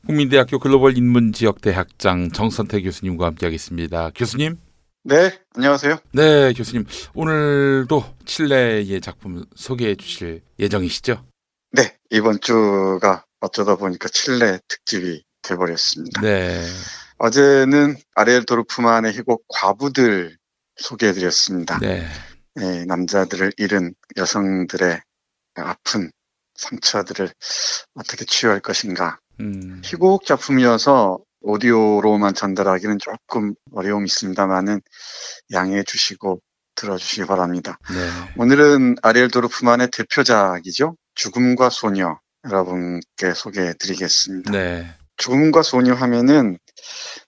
국민대학교 글로벌 인문지역대학장 정선태 교수님과 함께하겠습니다. 교수님. 네, 안녕하세요. 네, 교수님. 오늘도 칠레의 작품 소개해 주실 예정이시죠? 네, 이번 주가 어쩌다 보니까 칠레 특집이 돼버렸습니다. 네. 어제는 아리엘 도르프만의 희곡 과부들 소개해드렸습니다. 네. 네, 남자들을 잃은 여성들의 아픈 상처들을 어떻게 치유할 것인가. 희곡 작품이어서 오디오로만 전달하기는 조금 어려움이 있습니다만은 양해해 주시고 들어주시기 바랍니다. 네. 오늘은 아리엘 도르프만의 대표작이죠. 죽음과 소녀 여러분께 소개해 드리겠습니다. 네. 죽음과 소녀 하면은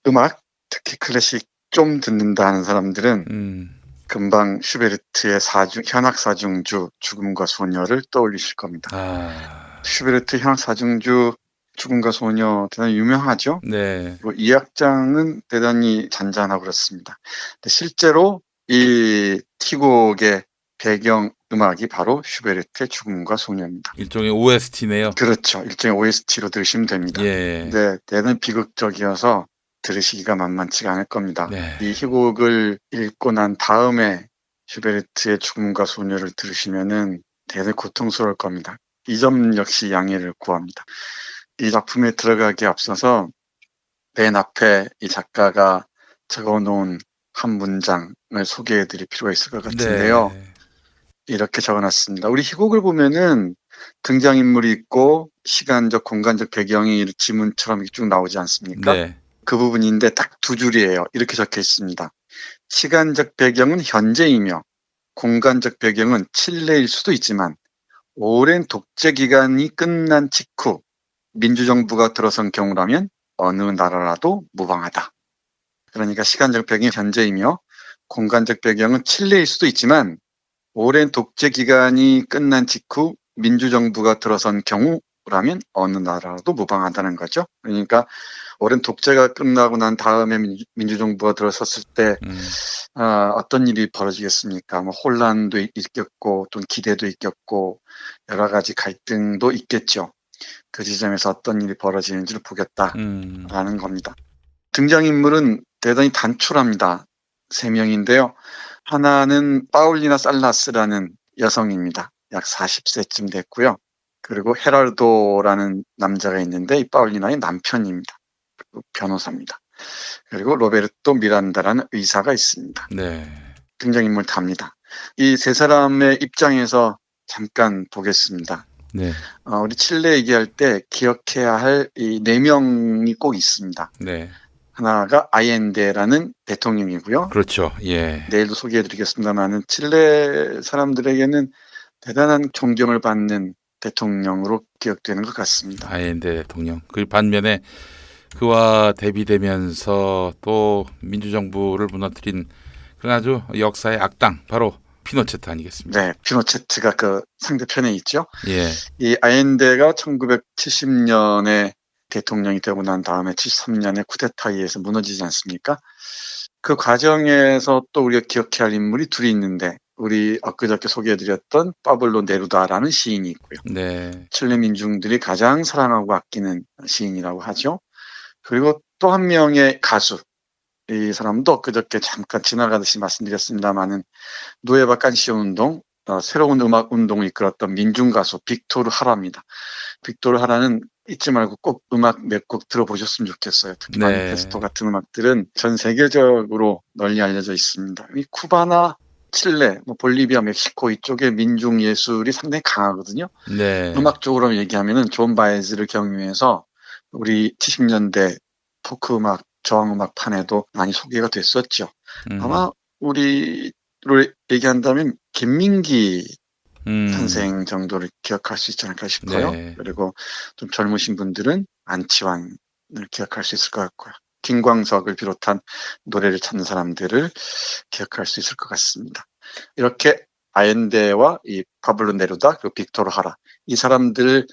음악, 특히 클래식 좀 듣는다 하는 사람들은 금방 슈베르트의 현악 사중주 죽음과 소녀를 떠올리실 겁니다. 슈베르트 현악 사중주 죽음과 소녀 대단히 유명하죠. 네. 그리고 이 악장은 대단히 잔잔하고 그렇습니다. 근데 실제로 이 티곡의 배경 음악이 바로 슈베르트의 죽음과 소녀입니다. 일종의 OST네요. 그렇죠. 일종의 OST로 들으시면 됩니다. 예. 네, 대단히 비극적이어서 들으시기가 만만치가 않을 겁니다. 네. 이 희곡을 읽고 난 다음에 슈베르트의 죽음과 소녀를 들으시면은 대단히 고통스러울 겁니다. 이 점 역시 양해를 구합니다. 이 작품에 들어가기 앞서서 맨 앞에 이 작가가 적어놓은 한 문장을 소개해드릴 필요가 있을 것 같은데요. 네. 이렇게 적어놨습니다. 우리 희곡을 보면은 등장인물이 있고 시간적, 공간적 배경이 지문처럼 쭉 나오지 않습니까? 네. 그 부분인데 딱 두 줄이에요. 이렇게 적혀 있습니다. 시간적 배경은 현재이며 공간적 배경은 칠레일 수도 있지만 오랜 독재 기간이 끝난 직후 민주정부가 들어선 경우라면 어느 나라라도 무방하다. 그러니까 시간적 배경이 현재이며 공간적 배경은 칠레일 수도 있지만 오랜 독재 기간이 끝난 직후 민주정부가 들어선 경우라면 어느 나라라도 무방하다는 거죠. 그러니까 오랜 독재가 끝나고 난 다음에 민주정부가 들어섰을 때 어떤 일이 벌어지겠습니까? 뭐 혼란도 있겠고 또 기대도 있겠고 여러 가지 갈등도 있겠죠. 그 지점에서 어떤 일이 벌어지는지를 보겠다라는 겁니다. 등장인물은 대단히 단출합니다. 3명인데요. 하나는 파울리나 살라스라는 여성입니다. 약 40세쯤 됐고요. 그리고 헤랄도라는 남자가 있는데 이 파울리나의 남편입니다. 그리고 변호사입니다. 그리고 로베르토 미란다라는 의사가 있습니다. 네. 등장인물 답니다. 이 세 사람의 입장에서 잠깐 보겠습니다. 네. 우리 칠레 얘기할 때 기억해야 할 이 4명이 꼭 있습니다. 네. 하나가 아옌데라는 대통령이고요. 그렇죠. 예. 내일도 소개해드리겠습니다만은 칠레 사람들에게는 대단한 존경을 받는 대통령으로 기억되는 것 같습니다. 아엔데 대통령. 그 반면에 그와 대비되면서 또 민주정부를 무너뜨린 그런 아주 역사의 악당 바로 피노체트 아니겠습니까? 네, 피노체트가 그 상대편에 있죠. 예. 이 아옌데가 1970년에 대통령이 되고 난 다음에 73년에 쿠데타에 의해서 무너지지 않습니까? 그 과정에서 또 우리가 기억해야 할 인물이 둘이 있는데 우리 엊그저께 소개해드렸던 파블로 네루다라는 시인이 있고요. 네. 칠레 민중들이 가장 사랑하고 아끼는 시인이라고 하죠. 그리고 또 한 명의 가수, 이 사람도 엊그저께 잠깐 지나가듯이 말씀드렸습니다마는 누에바 깐시오 운동, 새로운 음악 운동을 이끌었던 민중가수 빅토르 하라입니다. 빅토르 하라는 잊지 말고 꼭 음악 몇 곡 들어보셨으면 좋겠어요. 특히 네. 마니페스토 같은 음악들은 전 세계적으로 널리 알려져 있습니다. 이 쿠바나 칠레, 볼리비아, 멕시코 이쪽의 민중 예술이 상당히 강하거든요. 네. 음악적으로 얘기하면은 존 바에즈를 경유해서 우리 70년대 포크 음악, 저항 음악 판에도 많이 소개가 됐었죠. 아마 우리를 얘기한다면 김민기 선생 정도를 기억할 수 있지 않을까 싶어요. 네. 그리고 좀 젊으신 분들은 안치환을 기억할 수 있을 것 같고요. 김광석을 비롯한 노래를 찾는 사람들을 기억할 수 있을 것 같습니다. 이렇게 아엔데와 이 파블로 네루다 그리고 빅토르 하라 이 사람들을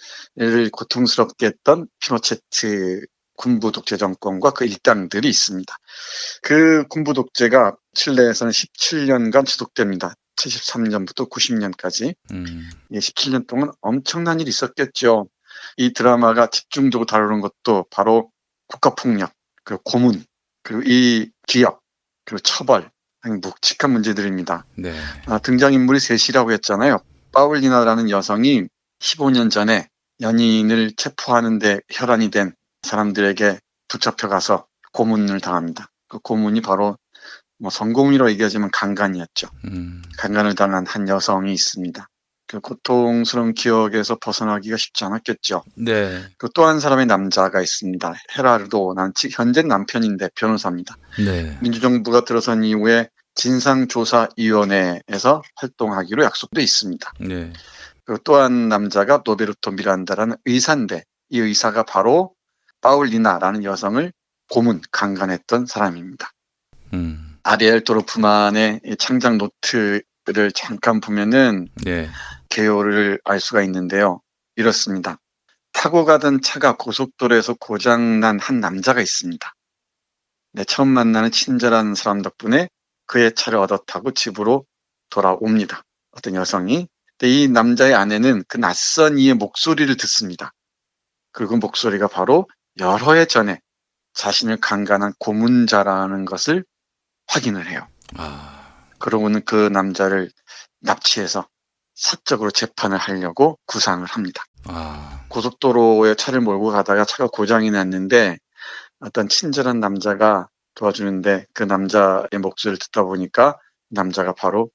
고통스럽게 했던 피노체트 군부 독재 정권과 그 일당들이 있습니다. 그 군부 독재가 칠레에서는 17년간 지속됩니다. 73년부터 90년까지. 17년 동안 엄청난 일이 있었겠죠. 이 드라마가 집중적으로 다루는 것도 바로 국가폭력, 그리고 고문, 그리고 이 기업, 그리고 처벌, 등 묵직한 문제들입니다. 네. 등장인물이 셋이라고 했잖아요. 파울리나라는 여성이 15년 전에 연인을 체포하는데 혈안이 된 사람들에게 붙잡혀가서 고문을 당합니다. 그 고문이 바로 성공이라고 얘기하지만 강간이었죠. 강간을 당한 한 여성이 있습니다. 그 고통스러운 기억에서 벗어나기가 쉽지 않았겠죠. 네. 그 또 한 사람의 남자가 있습니다. 헤라르도 현재 남편인데 변호사입니다. 네. 민주정부가 들어선 이후에 진상조사위원회에서 활동하기로 약속돼 있습니다. 네. 그리고 또 한 남자가 노베르토 미란다라는 의사인데 이 의사가 바로 파울리나라는 여성을 고문, 강간했던 사람입니다. 아리엘 도르프만의 이 창작 노트를 잠깐 보면은 네. 개요를 알 수가 있는데요. 이렇습니다. 타고 가던 차가 고속도로에서 고장난 한 남자가 있습니다. 처음 만나는 친절한 사람 덕분에 그의 차를 얻어 타고 집으로 돌아옵니다. 어떤 여성이. 근데 이 남자의 아내는 그 낯선 이의 목소리를 듣습니다. 그리고 목소리가 바로 여러 해 전에 자신을 강간한 고문자라는 것을 확인을 해요. 그러고는 그 남자를 납치해서 사적으로 재판을 하려고 구상을 합니다. 고속도로에 차를 몰고 가다가 차가 고장이 났는데 어떤 친절한 남자가 도와주는데 그 남자의 목소리를 듣다 보니까 남자가 바로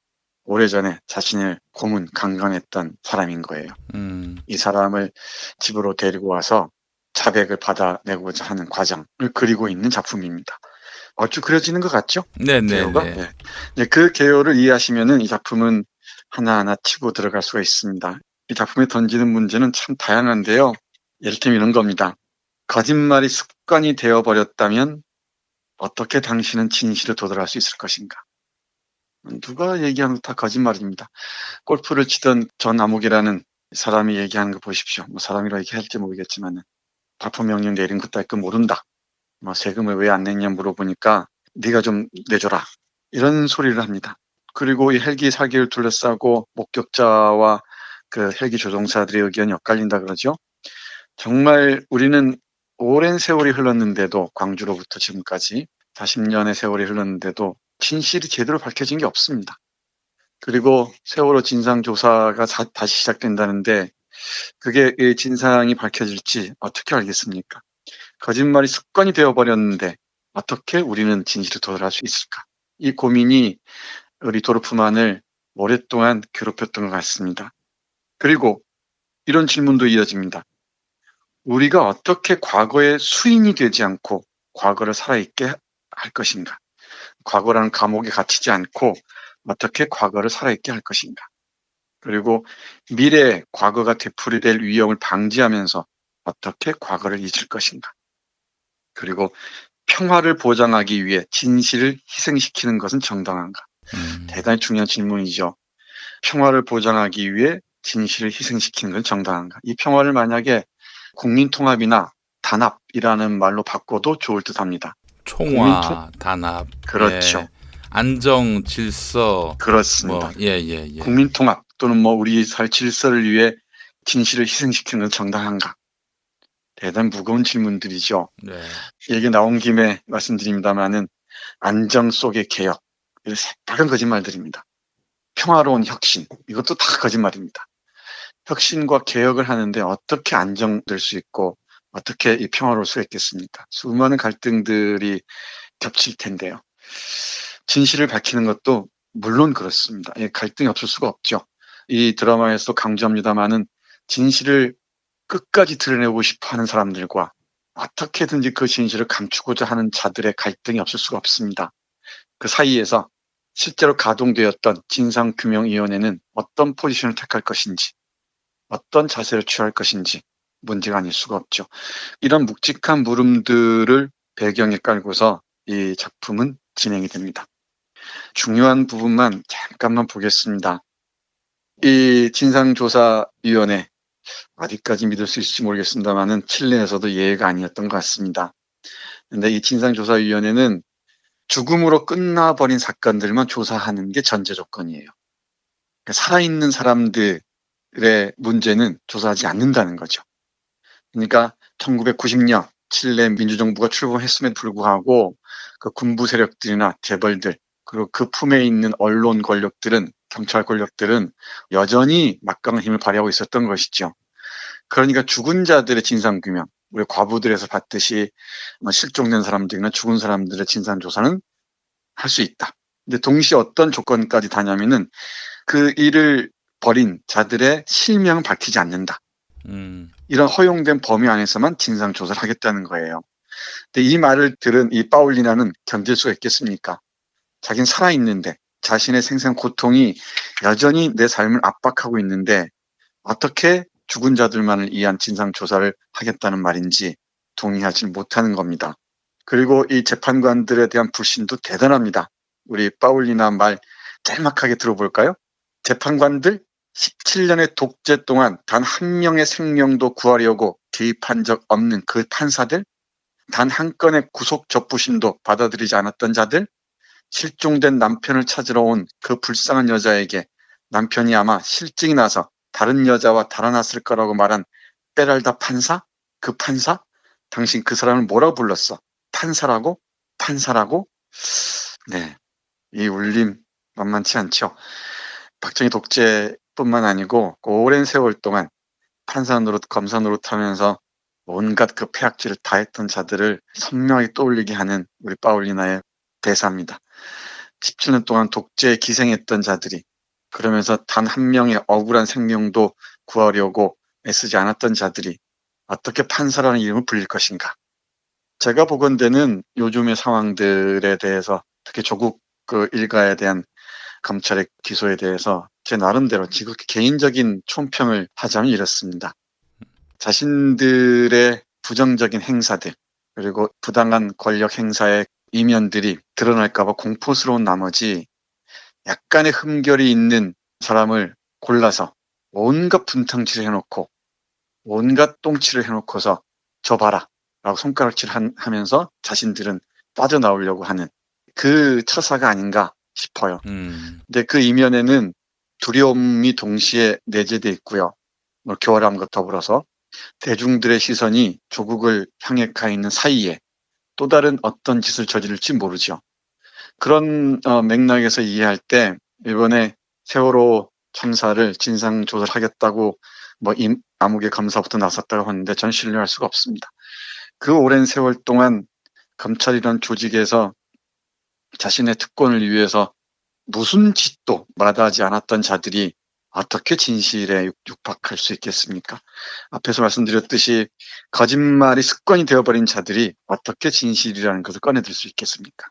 오래전에 자신을 고문, 강간했던 사람인 거예요. 이 사람을 집으로 데리고 와서 자백을 받아내고자 하는 과정을 그리고 있는 작품입니다. 얼추 그려지는 것 같죠? 개요가? 네. 네, 그 개요를 이해하시면은 이 작품은 하나하나 치고 들어갈 수가 있습니다. 이 작품에 던지는 문제는 참 다양한데요. 예를 들면 이런 겁니다. 거짓말이 습관이 되어버렸다면 어떻게 당신은 진실을 도달할 수 있을 것인가? 누가 얘기하는 거 다 거짓말입니다. 골프를 치던 전 아목이라는 사람이 얘기하는 거 보십시오. 사람이라 얘기할지 모르겠지만 발포 명령 내린 것도 할 거 모른다. 세금을 왜 안 냈냐 물어보니까 네가 좀 내줘라. 이런 소리를 합니다. 그리고 이 헬기 사기를 둘러싸고 목격자와 그 헬기 조종사들의 의견이 엇갈린다 그러죠. 정말 우리는 오랜 세월이 흘렀는데도 광주로부터 지금까지 40년의 세월이 흘렀는데도 진실이 제대로 밝혀진 게 없습니다. 그리고 세월호 진상조사가 다시 시작된다는데 그게 진상이 밝혀질지 어떻게 알겠습니까? 거짓말이 습관이 되어버렸는데 어떻게 우리는 진실을 도달할 수 있을까? 이 고민이 우리 도르프만을 오랫동안 괴롭혔던 것 같습니다. 그리고 이런 질문도 이어집니다. 우리가 어떻게 과거의 수인이 되지 않고 과거를 살아있게 할 것인가? 과거라는 감옥에 갇히지 않고 어떻게 과거를 살아있게 할 것인가? 그리고 미래에 과거가 되풀이될 위험을 방지하면서 어떻게 과거를 잊을 것인가? 그리고 평화를 보장하기 위해 진실을 희생시키는 것은 정당한가? 대단히 중요한 질문이죠. 평화를 보장하기 위해 진실을 희생시키는 건 정당한가? 이 평화를 만약에 국민통합이나 단합이라는 말로 바꿔도 좋을 듯합니다. 총화, 단합, 그렇죠. 예. 안정, 질서, 그렇습니다. 국민통합 또는 우리 살 질서를 위해 진실을 희생시키는 건 정당한가? 대단히 무거운 질문들이죠. 네. 얘기 나온 김에 말씀드립니다만은 안정 속의 개혁, 이런 새빨간 거짓말들입니다. 평화로운 혁신, 이것도 다 거짓말입니다. 혁신과 개혁을 하는데 어떻게 안정될 수 있고 어떻게 이 평화로울 수 있겠습니까? 수많은 갈등들이 겹칠 텐데요. 진실을 밝히는 것도 물론 그렇습니다. 갈등이 없을 수가 없죠. 이 드라마에서 강조합니다마는 진실을 끝까지 드러내고 싶어하는 사람들과 어떻게든지 그 진실을 감추고자 하는 자들의 갈등이 없을 수가 없습니다. 그 사이에서 실제로 가동되었던 진상규명위원회는 어떤 포지션을 택할 것인지, 어떤 자세를 취할 것인지 문제가 아닐 수가 없죠. 이런 묵직한 물음들을 배경에 깔고서 이 작품은 진행이 됩니다. 중요한 부분만 잠깐만 보겠습니다. 이 진상조사위원회, 어디까지 믿을 수 있을지 모르겠습니다만은 칠레에서도 예외가 아니었던 것 같습니다. 근데 이 진상조사위원회는 죽음으로 끝나버린 사건들만 조사하는 게 전제 조건이에요. 그러니까 살아있는 사람들의 문제는 조사하지 않는다는 거죠. 그러니까 1990년 칠레 민주정부가 출범했음에도 불구하고 그 군부 세력들이나 재벌들 그리고 그 품에 있는 언론 권력들은 경찰 권력들은 여전히 막강한 힘을 발휘하고 있었던 것이죠. 그러니까 죽은 자들의 진상규명, 우리 과부들에서 봤듯이 실종된 사람들이나 죽은 사람들의 진상조사는 할 수 있다. 근데 동시에 어떤 조건까지 다냐면은 그 일을 벌인 자들의 실명을 밝히지 않는다. 이런 허용된 범위 안에서만 진상조사를 하겠다는 거예요. 근데 이 말을 들은 이 파울리나는 견딜 수가 있겠습니까? 자기는 살아있는데 자신의 생생 고통이 여전히 내 삶을 압박하고 있는데 어떻게 죽은 자들만을 위한 진상조사를 하겠다는 말인지 동의하지 못하는 겁니다. 그리고 이 재판관들에 대한 불신도 대단합니다. 우리 파울리나 말 짤막하게 들어볼까요? 재판관들 17년의 독재 동안 단 한 명의 생명도 구하려고 개입한 적 없는 그 판사들, 단 한 건의 구속 접부심도 받아들이지 않았던 자들, 실종된 남편을 찾으러 온 그 불쌍한 여자에게 남편이 아마 실증이 나서 다른 여자와 달아났을 거라고 말한 페랄다 판사? 그 판사? 당신 그 사람을 뭐라고 불렀어? 판사라고? 판사라고? 네, 이 울림 만만치 않죠. 박정희 독재뿐만 아니고 그 오랜 세월 동안 판사 노릇, 검사 노릇 하면서 온갖 그 폐악질을 다했던 자들을 선명하게 떠올리게 하는 우리 파울리나의 대사입니다. 17년 동안 독재에 기생했던 자들이 그러면서 단 한 명의 억울한 생명도 구하려고 애쓰지 않았던 자들이 어떻게 판사라는 이름을 불릴 것인가. 제가 보건대는 요즘의 상황들에 대해서 특히 조국 그 일가에 대한 검찰의 기소에 대해서 제 나름대로 지극히 개인적인 총평을 하자면 이렇습니다. 자신들의 부정적인 행사들 그리고 부당한 권력 행사의 이면들이 드러날까 봐 공포스러운 나머지 약간의 흠결이 있는 사람을 골라서 온갖 분탕질을 해놓고 온갖 똥칠을 해놓고서 저 봐라 라고 손가락질 하면서 자신들은 빠져나오려고 하는 그 처사가 아닌가 싶어요. 근데 그 이면에는 두려움이 동시에 내재돼 있고요. 교활함과 더불어서 대중들의 시선이 조국을 향해 가 있는 사이에 또 다른 어떤 짓을 저지를지 모르죠. 그런 맥락에서 이해할 때 이번에 세월호 참사를 진상조사를 하겠다고 암흑의 검사부터 나섰다고 하는데 전 신뢰할 수가 없습니다. 그 오랜 세월 동안 검찰이란 조직에서 자신의 특권을 위해서 무슨 짓도 마다하지 않았던 자들이 어떻게 진실에 육박할 수 있겠습니까? 앞에서 말씀드렸듯이 거짓말이 습관이 되어버린 자들이 어떻게 진실이라는 것을 꺼내들 수 있겠습니까?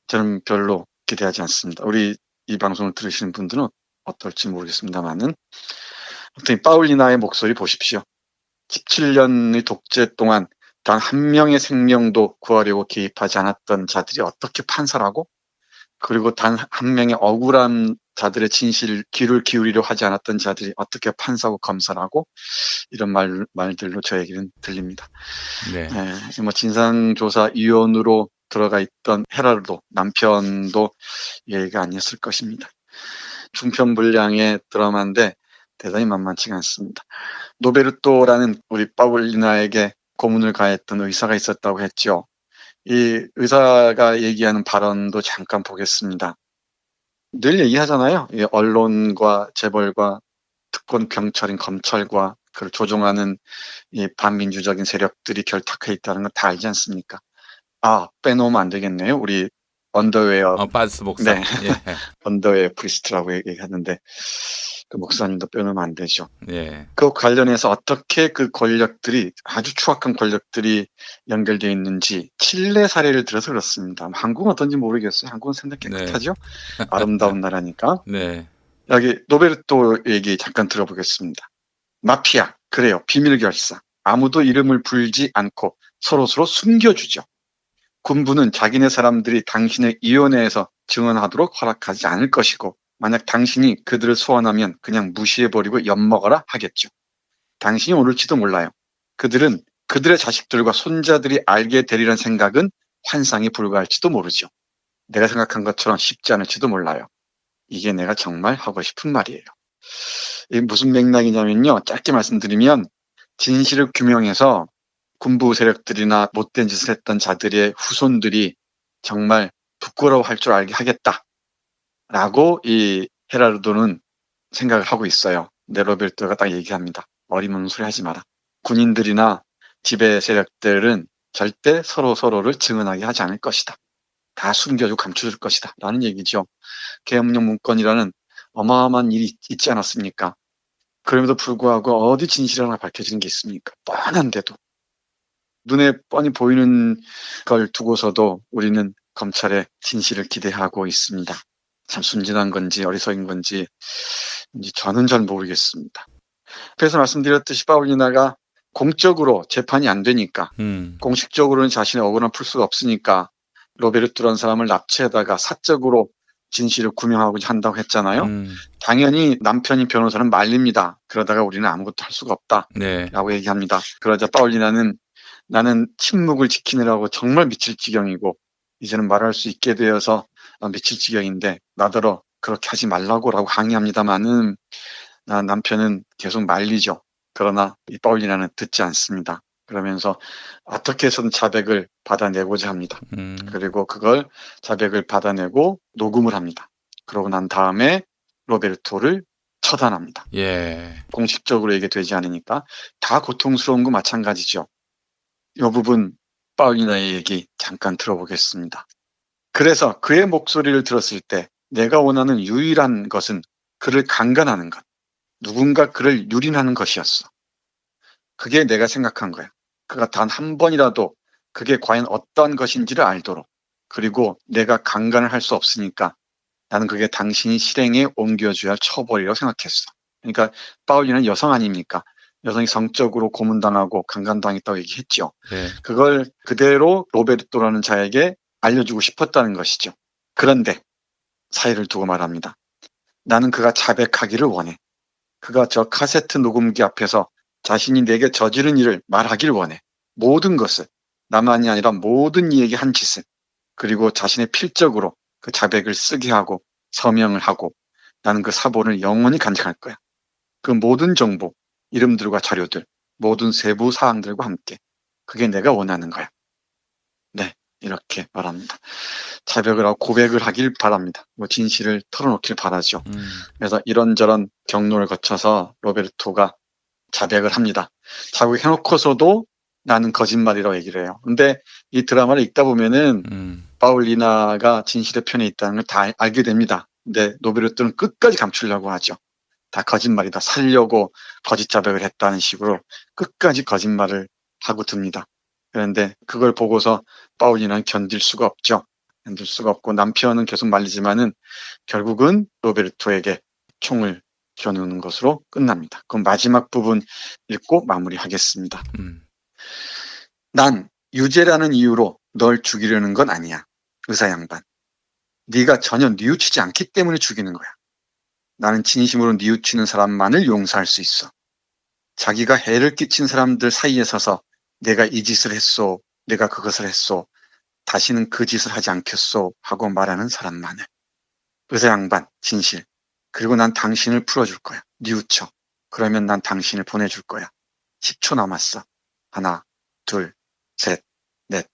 저는 별로 기대하지 않습니다. 우리 이 방송을 들으시는 분들은 어떨지 모르겠습니다만은 아무튼 파울리나의 목소리 보십시오. 17년의 독재 동안 단 한 명의 생명도 구하려고 개입하지 않았던 자들이 어떻게 판사라고? 그리고 단 한 명의 억울한 자들의 진실 귀를 기울이려 하지 않았던 자들이 어떻게 판사고 검사라고? 이런 말들로 저에게는 들립니다. 네. 뭐 진상조사위원으로 들어가 있던 헤라르도 남편도 예의가 아니었을 것입니다. 중편 분량의 드라마인데 대단히 만만치가 않습니다. 노베르토라는 우리 파울리나에게 고문을 가했던 의사가 있었다고 했죠. 이 의사가 얘기하는 발언도 잠깐 보겠습니다. 늘 얘기하잖아요. 이 언론과 재벌과 특권 경찰인 검찰과 그걸 조종하는 이 반민주적인 세력들이 결탁해 있다는 걸 다 알지 않습니까? 아, 빼놓으면 안 되겠네요. 우리 언더웨어, 바스 목사. 네, 예. 언더웨어 프리스트라고 얘기하는데 그 목사님도 빼놓으면 안 되죠. 예. 그 관련해서 어떻게 그 권력들이 아주 추악한 권력들이 연결되어 있는지 칠레 사례를 들어서 그렇습니다. 한국은 어떤지 모르겠어요. 한국은 생각 깨끗하죠. 아름다운 나라니까. 네. 여기 노베르토 얘기 잠깐 들어보겠습니다. 마피아, 그래요. 비밀 결사. 아무도 이름을 불지 않고 서로서로 숨겨주죠. 군부는 자기네 사람들이 당신의 위원회에서 증언하도록 허락하지 않을 것이고 만약 당신이 그들을 소환하면 그냥 무시해버리고 엿먹어라 하겠죠. 당신이 오를지도 몰라요. 그들은 그들의 자식들과 손자들이 알게 되리란 생각은 환상에 불과할지도 모르죠. 내가 생각한 것처럼 쉽지 않을지도 몰라요. 이게 내가 정말 하고 싶은 말이에요. 이게 무슨 맥락이냐면요. 짧게 말씀드리면 진실을 규명해서 군부 세력들이나 못된 짓을 했던 자들의 후손들이 정말 부끄러워할 줄 알게 하겠다라고 이 헤라르도는 생각을 하고 있어요. 근데 로베르토가 딱 얘기합니다. 어리석은 소리 하지 마라. 군인들이나 지배 세력들은 절대 서로를 증언하게 하지 않을 것이다. 다 숨겨주고 감춰줄 것이다. 라는 얘기죠. 계엄령 문건이라는 어마어마한 일이 있지 않았습니까? 그럼에도 불구하고 어디 진실이 하나 밝혀지는 게 있습니까? 뻔한데도. 눈에 뻔히 보이는 걸 두고서도 우리는 검찰의 진실을 기대하고 있습니다. 참 순진한 건지 어리석은 건지 저는 잘 모르겠습니다. 그래서 말씀드렸듯이 파울리나가 공적으로 재판이 안 되니까 공식적으로는 자신의 억울함을 풀 수가 없으니까 로베르토라는 사람을 납치하다가 사적으로 진실을 규명하고자 한다고 했잖아요. 당연히 남편인 변호사는 말립니다. 그러다가 우리는 아무것도 할 수가 네. 없다라고 얘기합니다. 그러자 파울리나는 나는 침묵을 지키느라고 정말 미칠 지경이고 이제는 말할 수 있게 되어서 미칠 지경인데 나더러 그렇게 하지 말라고라고 항의합니다마는 남편은 계속 말리죠. 그러나 이 파울리나는 듣지 않습니다. 그러면서 어떻게 해서든 자백을 받아내고자 합니다. 그리고 그걸 자백을 받아내고 녹음을 합니다. 그러고 난 다음에 로베르토를 처단합니다. 예. 공식적으로 이게 되지 않으니까 다 고통스러운 거 마찬가지죠. 이 부분 파울리나의 얘기 잠깐 들어보겠습니다. 그래서 그의 목소리를 들었을 때 내가 원하는 유일한 것은 그를 강간하는 것. 누군가 그를 유린하는 것이었어. 그게 내가 생각한 거야. 그가 단 한 번이라도 그게 과연 어떠한 것인지를 알도록. 그리고 내가 강간을 할 수 없으니까 나는 그게 당신이 실행에 옮겨줘야 할 처벌이라고 생각했어. 그러니까 파울리는 여성 아닙니까? 여성이 성적으로 고문당하고 강간당했다고 얘기했죠. 예. 그걸 그대로 로베르토라는 자에게 알려주고 싶었다는 것이죠. 그런데 사이를 두고 말합니다. 나는 그가 자백하기를 원해. 그가 저 카세트 녹음기 앞에서 자신이 내게 저지른 일을 말하길 원해. 모든 것을, 나만이 아니라 모든 이에게 한 짓을, 그리고 자신의 필적으로 그 자백을 쓰게 하고 서명을 하고 나는 그 사본을 영원히 간직할 거야. 그 모든 정보, 이름들과 자료들, 모든 세부 사항들과 함께. 그게 내가 원하는 거야. 네, 이렇게 말합니다. 자백을 하고 고백을 하길 바랍니다. 진실을 털어놓길 바라죠. 그래서 이런저런 경로를 거쳐서 로베르토가 자백을 합니다. 자백해놓고서도 나는 거짓말이라고 얘기를 해요. 근데 이 드라마를 읽다 보면은 파울리나가 진실의 편에 있다는 걸 다 알게 됩니다. 근데 로베르토는 끝까지 감추려고 하죠. 다 거짓말이다. 살려고 거짓 자백을 했다는 식으로 끝까지 거짓말을 하고 듭니다. 그런데 그걸 보고서 파울리나는 견딜 수가 없죠. 견딜 수가 없고 남편은 계속 말리지만은 결국은 로베르토에게 총을 겨누는 것으로 끝납니다. 그럼 마지막 부분 읽고 마무리하겠습니다. 난 유죄라는 이유로 널 죽이려는 건 아니야. 의사 양반. 네가 전혀 뉘우치지 않기 때문에 죽이는 거야. 나는 진심으로 뉘우치는 사람만을 용서할 수 있어. 자기가 해를 끼친 사람들 사이에 서서 내가 이 짓을 했소, 내가 그것을 했소, 다시는 그 짓을 하지 않겠소 하고 말하는 사람만을. 의사 양반, 진실. 그리고 난 당신을 풀어줄 거야. 뉘우쳐. 그러면 난 당신을 보내줄 거야. 10초 남았어. 하나, 둘, 셋, 넷,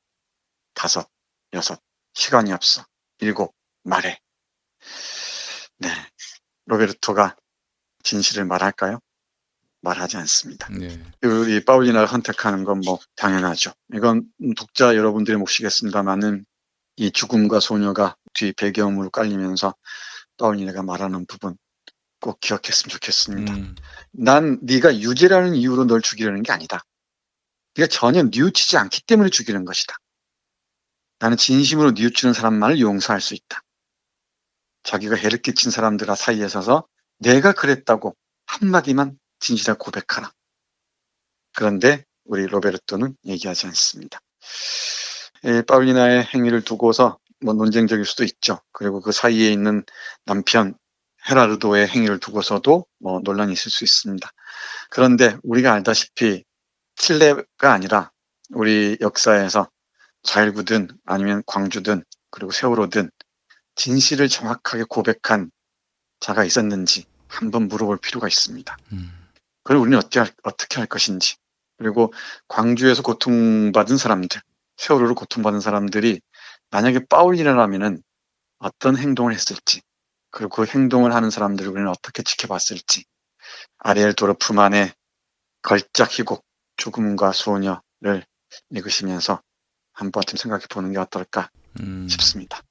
다섯, 여섯. 시간이 없어. 일곱, 말해. 네. 로베르토가 진실을 말할까요? 말하지 않습니다. 네. 우리 파울리나가 선택하는 건 뭐 당연하죠. 이건 독자 여러분들이 몫이겠습니다만은 이 죽음과 소녀가 뒤 배경으로 깔리면서 파울리나가 말하는 부분 꼭 기억했으면 좋겠습니다. 난 네가 유죄라는 이유로 널 죽이려는 게 아니다. 네가 전혀 뉘우치지 않기 때문에 죽이는 것이다. 나는 진심으로 뉘우치는 사람만을 용서할 수 있다. 자기가 해를 끼친 사람들 사이에 서서 내가 그랬다고 한마디만 진실하게 고백하라. 그런데 우리 로베르토는 얘기하지 않습니다. 파울리나의 행위를 두고서 뭐 논쟁적일 수도 있죠. 그리고 그 사이에 있는 남편 헤라르도의 행위를 두고서도 뭐 논란이 있을 수 있습니다. 그런데 우리가 알다시피 칠레가 아니라 우리 역사에서 자일구든 아니면 광주든 그리고 세월호든 진실을 정확하게 고백한 자가 있었는지 한번 물어볼 필요가 있습니다. 그걸 우리는 어떻게 할 것인지 그리고 광주에서 고통받은 사람들, 세월호로 고통받은 사람들이 만약에 파울리라면은 어떤 행동을 했을지, 그리고 그 행동을 하는 사람들을 우리는 어떻게 지켜봤을지, 아리엘 도르프만의 걸작 희곡 죽음과 소녀를 읽으시면서 한 번쯤 생각해 보는 게 어떨까 싶습니다.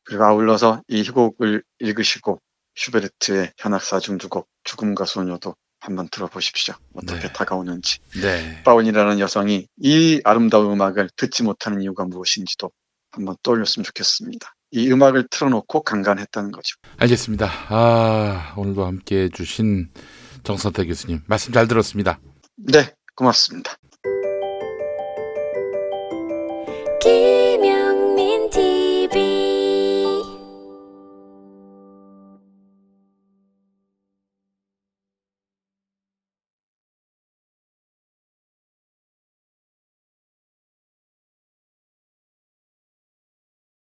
그리고 아울러서 이 희곡을 읽으시고 슈베르트의 현악사중두곡 죽음과 소녀도 한번 들어보십시오. 어떻게 네. 다가오는지. 네. 파울이라는 여성이 이 아름다운 음악을 듣지 못하는 이유가 무엇인지도 한번 떠올렸으면 좋겠습니다. 이 음악을 틀어놓고 강간했다는 거죠. 알겠습니다. 오늘도 함께 해주신 정선태 교수님 말씀 잘 들었습니다. 네, 고맙습니다. 기